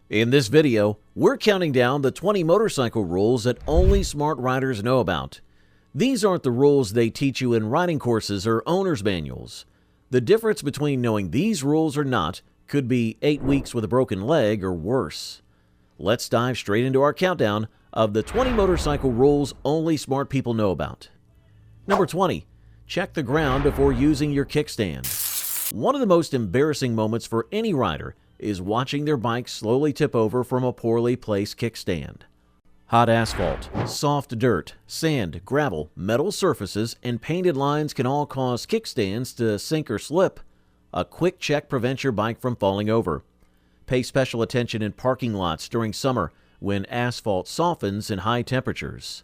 In this video, we're counting down the 20 motorcycle rules that only smart riders know about. These aren't the rules they teach you in riding courses or owner's manuals. The difference between knowing these rules or not could be 8 weeks with a broken leg or worse. Let's dive straight into our countdown of the 20 motorcycle rules only smart people know about. Number 20. Check the ground before using your kickstand. One of the most embarrassing moments for any rider is watching their bike slowly tip over from a poorly placed kickstand. Hot asphalt, soft dirt, sand, gravel, metal surfaces, and painted lines can all cause kickstands to sink or slip. A quick check prevents your bike from falling over. Pay special attention in parking lots during summer when asphalt softens in high temperatures.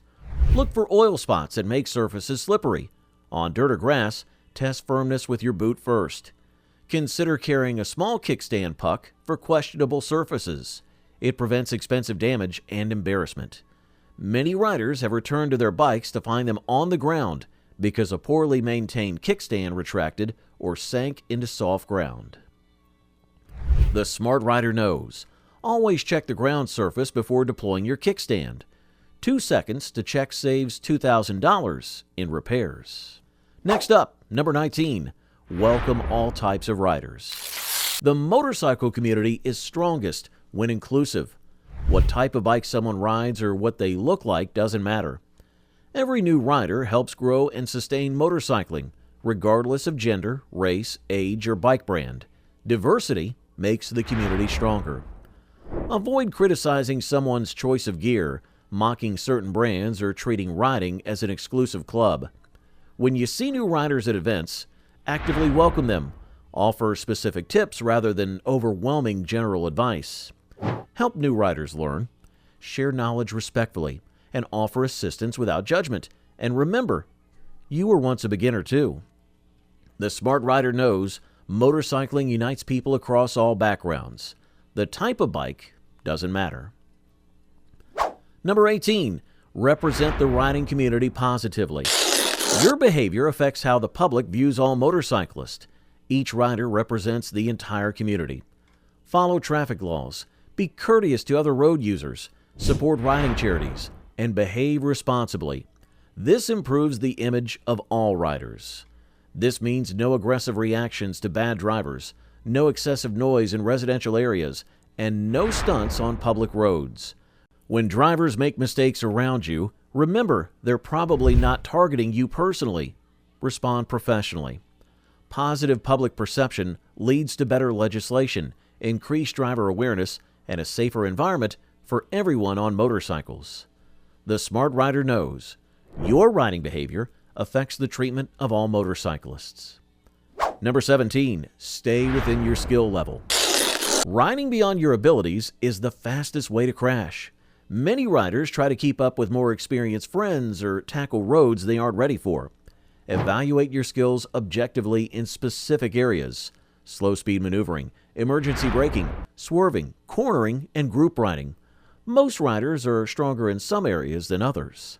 Look for oil spots that make surfaces slippery. On dirt or grass, test firmness with your boot first. Consider carrying a small kickstand puck for questionable surfaces. It prevents expensive damage and embarrassment. Many riders have returned to their bikes to find them on the ground because a poorly maintained kickstand retracted or sank into soft ground. The smart rider knows. Always check the ground surface before deploying your kickstand. 2 seconds to check saves $2,000 in repairs. Next up, number 19. Welcome all types of riders. The motorcycle community is strongest when inclusive. What type of bike someone rides or what they look like doesn't matter. Every new rider helps grow and sustain motorcycling, regardless of gender, race, age, or bike brand. Diversity makes the community stronger. Avoid criticizing someone's choice of gear, mocking certain brands, or treating riding as an exclusive club. When you see new riders at events, actively welcome them. Offer specific tips rather than overwhelming general advice. Help new riders learn. Share knowledge respectfully and offer assistance without judgment. And remember, you were once a beginner too. The smart rider knows motorcycling unites people across all backgrounds. The type of bike doesn't matter. Number 18. Represent the riding community positively. Your behavior affects how the public views all motorcyclists. Each rider represents the entire community. Follow traffic laws, be courteous to other road users, support riding charities, and behave responsibly. This improves the image of all riders. This means no aggressive reactions to bad drivers, no excessive noise in residential areas, and no stunts on public roads. When drivers make mistakes around you, remember, they're probably not targeting you personally. Respond professionally. Positive public perception leads to better legislation, increased driver awareness, and a safer environment for everyone on motorcycles. The smart rider knows your riding behavior affects the treatment of all motorcyclists. Number 17. Stay within your skill level. Riding beyond your abilities is the fastest way to crash. Many riders try to keep up with more experienced friends or tackle roads they aren't ready for. Evaluate your skills objectively in specific areas: slow speed maneuvering, emergency braking, swerving, cornering, and group riding. Most riders are stronger in some areas than others.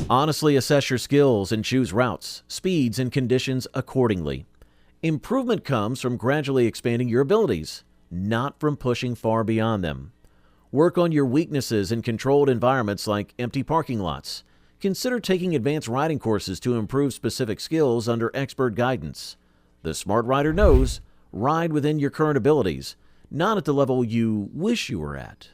Honestly assess your skills and choose routes, speeds, and conditions accordingly. Improvement comes from gradually expanding your abilities, not from pushing far beyond them. Work on your weaknesses in controlled environments like empty parking lots. Consider taking advanced riding courses to improve specific skills under expert guidance. The smart rider knows, ride within your current abilities, not at the level you wish you were at.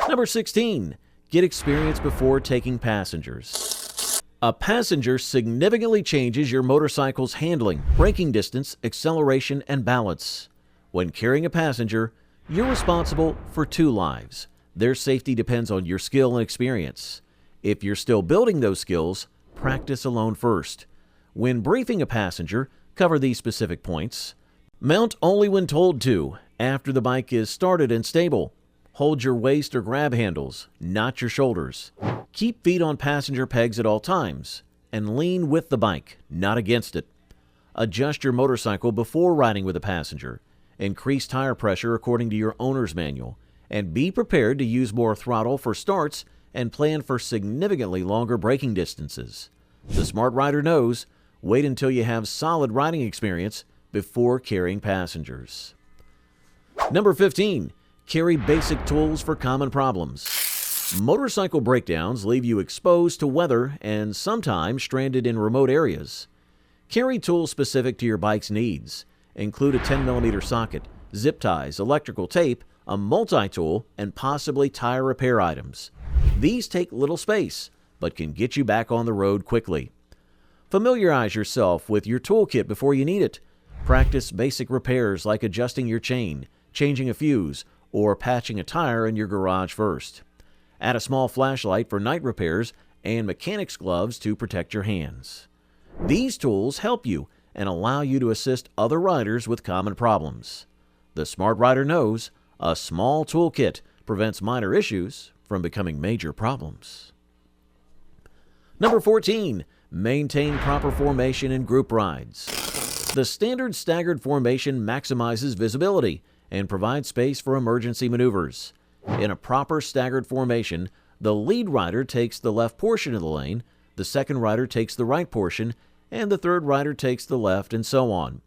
Number 16. Get experience before taking passengers. A passenger significantly changes your motorcycle's handling, braking distance, acceleration, and balance. When carrying a passenger, you're responsible for 2 lives. Their safety depends on your skill and experience. If you're still building those skills, practice alone first. When briefing a passenger, cover these specific points. Mount only when told to, after the bike is started and stable. Hold your waist or grab handles, not your shoulders. Keep feet on passenger pegs at all times, and lean with the bike, not against it. Adjust your motorcycle before riding with a passenger. Increase tire pressure according to your owner's manual, and be prepared to use more throttle for starts and plan for significantly longer braking distances. The smart rider knows, wait until you have solid riding experience before carrying passengers. Number 15. Carry basic tools for common problems. Motorcycle breakdowns leave you exposed to weather and sometimes stranded in remote areas. Carry tools specific to your bike's needs. Include a 10mm socket, zip ties, electrical tape, a multi-tool, and possibly tire repair items. These take little space, but can get you back on the road quickly. Familiarize yourself with your toolkit before you need it. Practice basic repairs like adjusting your chain, changing a fuse, or patching a tire in your garage first. Add a small flashlight for night repairs and mechanic's gloves to protect your hands. These tools help you and allow you to assist other riders with common problems. The smart rider knows a small toolkit prevents minor issues from becoming major problems. Number 14. Maintain proper formation in group rides. The standard staggered formation maximizes visibility and provides space for emergency maneuvers. In a proper staggered formation, the lead rider takes the left portion of the lane, the second rider takes the right portion, and the third rider takes the left, and so on.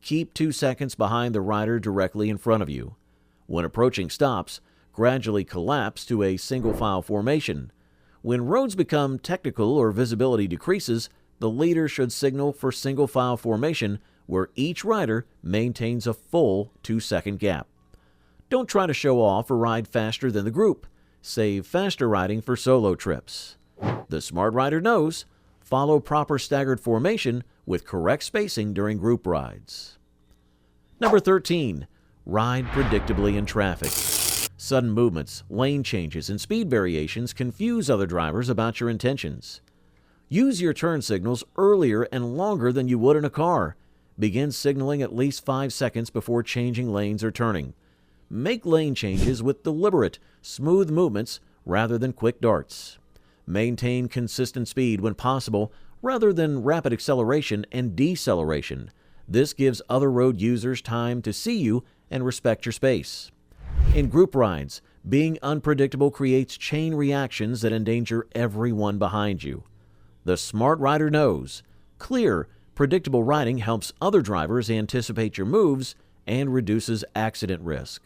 Keep 2 seconds behind the rider directly in front of you. When approaching stops, gradually collapse to a single file formation. When roads become technical or visibility decreases, the leader should signal for single file formation where each rider maintains a full 2-second gap. Don't try to show off or ride faster than the group. Save faster riding for solo trips. The smart rider knows follow proper staggered formation with correct spacing during group rides. Number 13. Ride predictably in traffic. Sudden movements, lane changes, and speed variations confuse other drivers about your intentions. Use your turn signals earlier and longer than you would in a car. Begin signaling at least 5 seconds before changing lanes or turning. Make lane changes with deliberate, smooth movements rather than quick darts. Maintain consistent speed when possible rather than rapid acceleration and deceleration. This gives other road users time to see you and respect your space. In group rides, being unpredictable creates chain reactions that endanger everyone behind you. The smart rider knows clear, predictable riding helps other drivers anticipate your moves and reduces accident risk.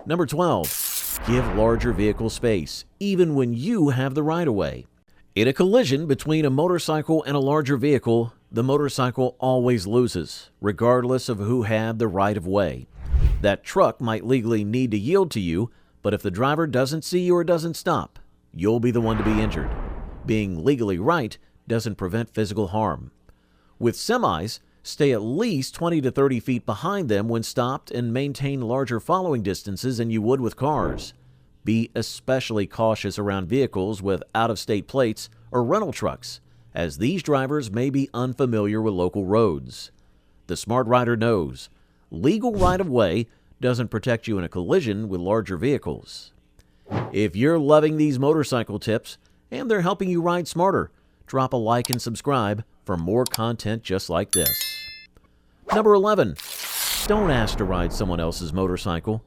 Number 12. Give larger vehicle space, even when you have the right-of-way. In a collision between a motorcycle and a larger vehicle, the motorcycle always loses, regardless of who had the right-of-way. That truck might legally need to yield to you, but if the driver doesn't see you or doesn't stop, you'll be the one to be injured. Being legally right doesn't prevent physical harm. With semis, stay at least 20 to 30 feet behind them when stopped and maintain larger following distances than you would with cars. Be especially cautious around vehicles with out-of-state plates or rental trucks, as these drivers may be unfamiliar with local roads. The smart rider knows legal right-of-way doesn't protect you in a collision with larger vehicles. If you're loving these motorcycle tips and they're helping you ride smarter, drop a like and subscribe for more content just like this. Number 11. Don't ask to ride someone else's motorcycle.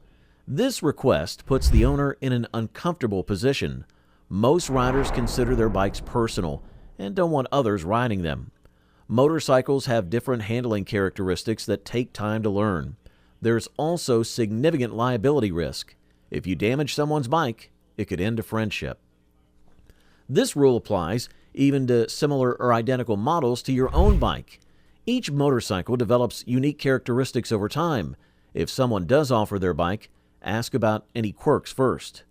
This request puts the owner in an uncomfortable position. Most riders consider their bikes personal and don't want others riding them. Motorcycles have different handling characteristics that take time to learn. There's also significant liability risk. If you damage someone's bike, it could end a friendship. This rule applies even to similar or identical models to your own bike. Each motorcycle develops unique characteristics over time. If someone does offer their bike, ask about any quirks first.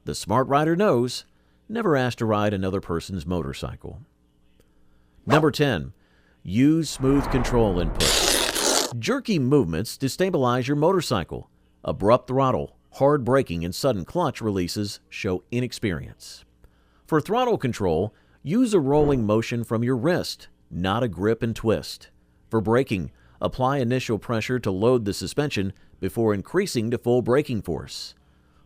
The smart rider knows never ask to ride another person's motorcycle. Number 10. Use smooth control input. Jerky movements destabilize your motorcycle. Abrupt throttle, hard braking, and sudden clutch releases show inexperience. For throttle control, use a rolling motion from your wrist, not a grip and twist. For braking, apply initial pressure to load the suspension before increasing to full braking force.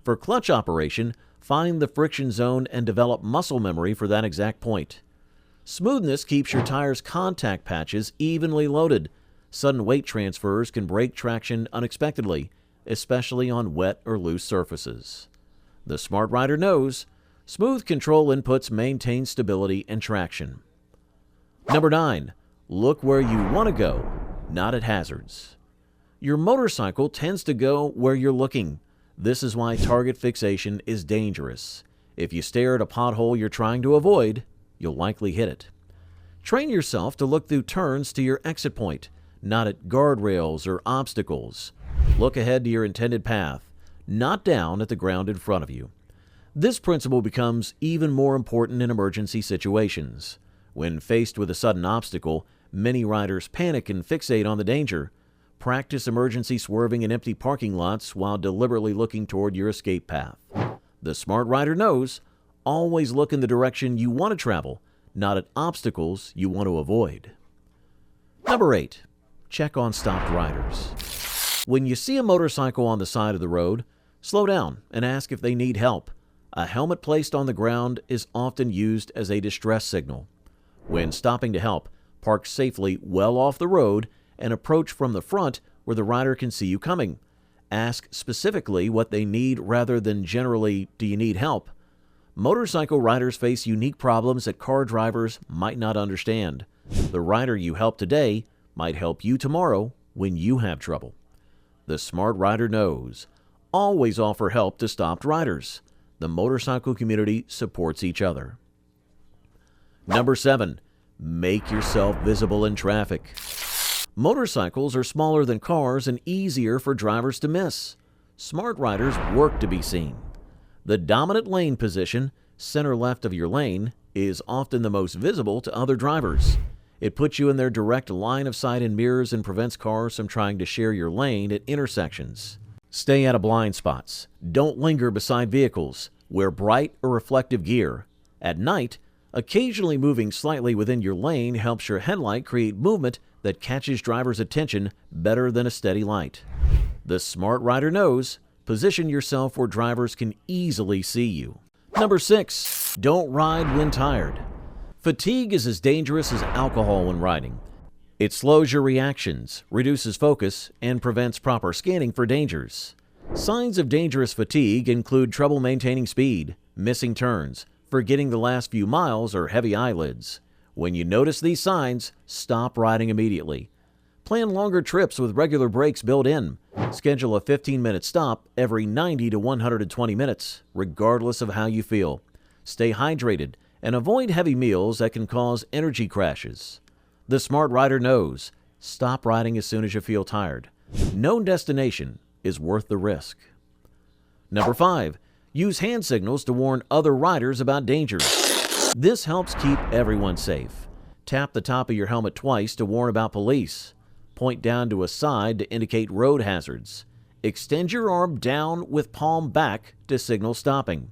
For clutch operation, find the friction zone and develop muscle memory for that exact point. Smoothness keeps your tires' contact patches evenly loaded. Sudden weight transfers can break traction unexpectedly, especially on wet or loose surfaces. The smart rider knows smooth control inputs maintain stability and traction. Number 9. Look where you want to go, not at hazards. Your motorcycle tends to go where you're looking. This is why target fixation is dangerous. If you stare at a pothole you're trying to avoid, you'll likely hit it. Train yourself to look through turns to your exit point, not at guardrails or obstacles. Look ahead to your intended path, not down at the ground in front of you. This principle becomes even more important in emergency situations. When faced with a sudden obstacle, many riders panic and fixate on the danger. Practice emergency swerving in empty parking lots while deliberately looking toward your escape path. The smart rider knows, always look in the direction you want to travel, not at obstacles you want to avoid. Number 8. Check on stopped riders. When you see a motorcycle on the side of the road, slow down and ask if they need help. A helmet placed on the ground is often used as a distress signal. When stopping to help, park safely well off the road and approach from the front where the rider can see you coming. Ask specifically what they need rather than generally, "Do you need help?" Motorcycle riders face unique problems that car drivers might not understand. The rider you help today might help you tomorrow when you have trouble. The smart rider knows. Always offer help to stopped riders. The motorcycle community supports each other. Number 7. Make yourself visible in traffic. Motorcycles are smaller than cars and easier for drivers to miss. Smart riders work to be seen. The dominant lane position, center left of your lane, is often the most visible to other drivers. It puts you in their direct line of sight in mirrors and prevents cars from trying to share your lane at intersections. Stay out of blind spots. Don't linger beside vehicles. Wear bright or reflective gear. At night, occasionally moving slightly within your lane helps your headlight create movement that catches drivers' attention better than a steady light. The smart rider knows. Position yourself where drivers can easily see you. Number 6. Don't ride when tired. Fatigue is as dangerous as alcohol when riding. It slows your reactions, reduces focus, and prevents proper scanning for dangers. Signs of dangerous fatigue include trouble maintaining speed, missing turns, forgetting the last few miles, or heavy eyelids. When you notice these signs, stop riding immediately. Plan longer trips with regular breaks built in. Schedule a 15-minute stop every 90 to 120 minutes, regardless of how you feel. Stay hydrated and avoid heavy meals that can cause energy crashes. The smart rider knows. Stop riding as soon as you feel tired. No destination is worth the risk. Number 5. Use hand signals to warn other riders about dangers. This helps keep everyone safe. Tap the top of your helmet twice to warn about police. Point down to a side to indicate road hazards. Extend your arm down with palm back to signal stopping.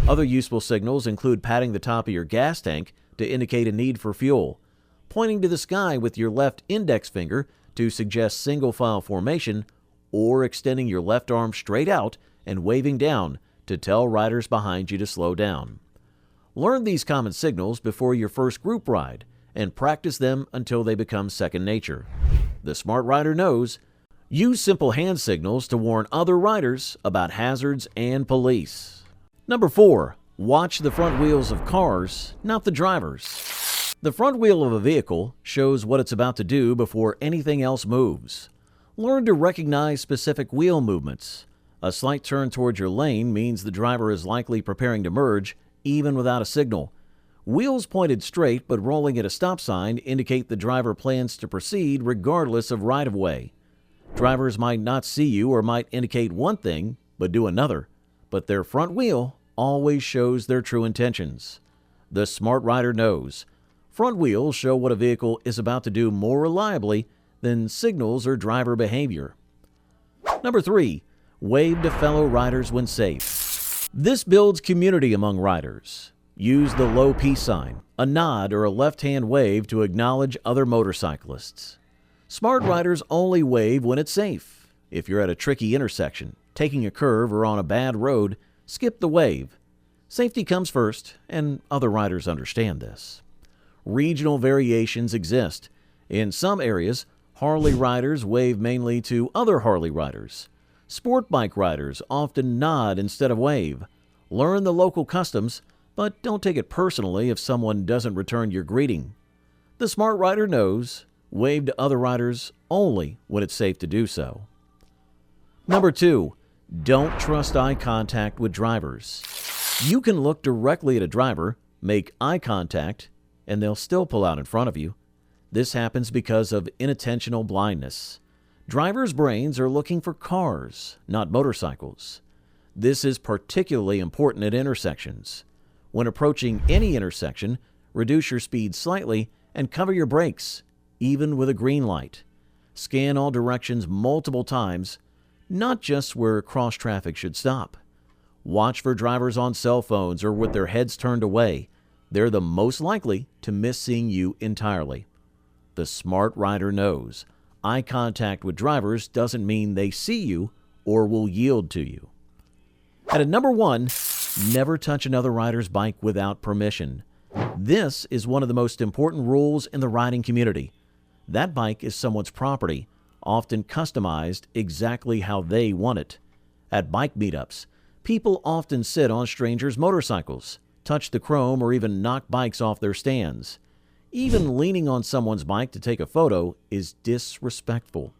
Other useful signals include patting the top of your gas tank to indicate a need for fuel, pointing to the sky with your left index finger to suggest single file formation, or extending your left arm straight out and waving down to tell riders behind you to slow down. Learn these common signals before your first group ride and practice them until they become second nature. The smart rider knows. Use simple hand signals to warn other riders about hazards and police. Number 4. Watch the front wheels of cars, not the drivers. The front wheel of a vehicle shows what it's about to do before anything else moves. Learn to recognize specific wheel movements. A slight turn towards your lane means the driver is likely preparing to merge, even without a signal. Wheels pointed straight but rolling at a stop sign indicate the driver plans to proceed regardless of right-of-way. Drivers might not see you or might indicate one thing but do another, but their front wheel always shows their true intentions. The smart rider knows. Front wheels show what a vehicle is about to do more reliably than signals or driver behavior. Number 3. Wave to fellow riders when safe. This builds community among riders. Use the low peace sign, a nod, or a left-hand wave to acknowledge other motorcyclists. Smart riders only wave when it's safe. If you're at a tricky intersection, taking a curve, or on a bad road, skip the wave. Safety comes first, and other riders understand this. Regional variations exist. In some areas, Harley riders wave mainly to other Harley riders. Sport bike riders often nod instead of wave. Learn the local customs, but don't take it personally if someone doesn't return your greeting. The smart rider knows. Wave to other riders only when it's safe to do so. Number 2. Don't trust eye contact with drivers. You can look directly at a driver, make eye contact, and they'll still pull out in front of you. This happens because of inattentional blindness. Drivers' brains are looking for cars, not motorcycles. This is particularly important at intersections. When approaching any intersection, reduce your speed slightly and cover your brakes, even with a green light. Scan all directions multiple times, not just where cross traffic should stop. Watch for drivers on cell phones or with their heads turned away. They're the most likely to miss seeing you entirely. The smart rider knows eye contact with drivers doesn't mean they see you or will yield to you. At number 1, never touch another rider's bike without permission. This is one of the most important rules in the riding community. That bike is someone's property, often customized exactly how they want it. At bike meetups, people often sit on strangers' motorcycles, touch the chrome, or even knock bikes off their stands. Even leaning on someone's bike to take a photo is disrespectful.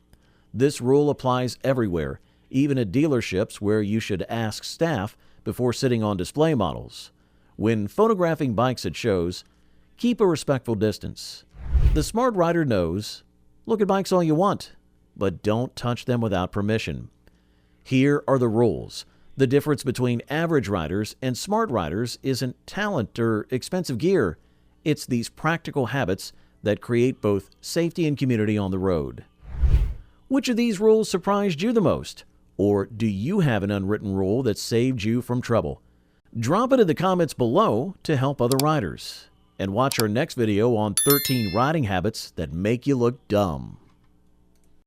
This rule applies everywhere, even at dealerships where you should ask staff before sitting on display models. When photographing bikes at shows, keep a respectful distance. The smart rider knows, look at bikes all you want, but don't touch them without permission. Here are the rules. The difference between average riders and smart riders isn't talent or expensive gear. It's these practical habits that create both safety and community on the road. Which of these rules surprised you the most? Or do you have an unwritten rule that saved you from trouble? Drop it in the comments below to help other riders. And watch our next video on 13 riding habits that make you look dumb.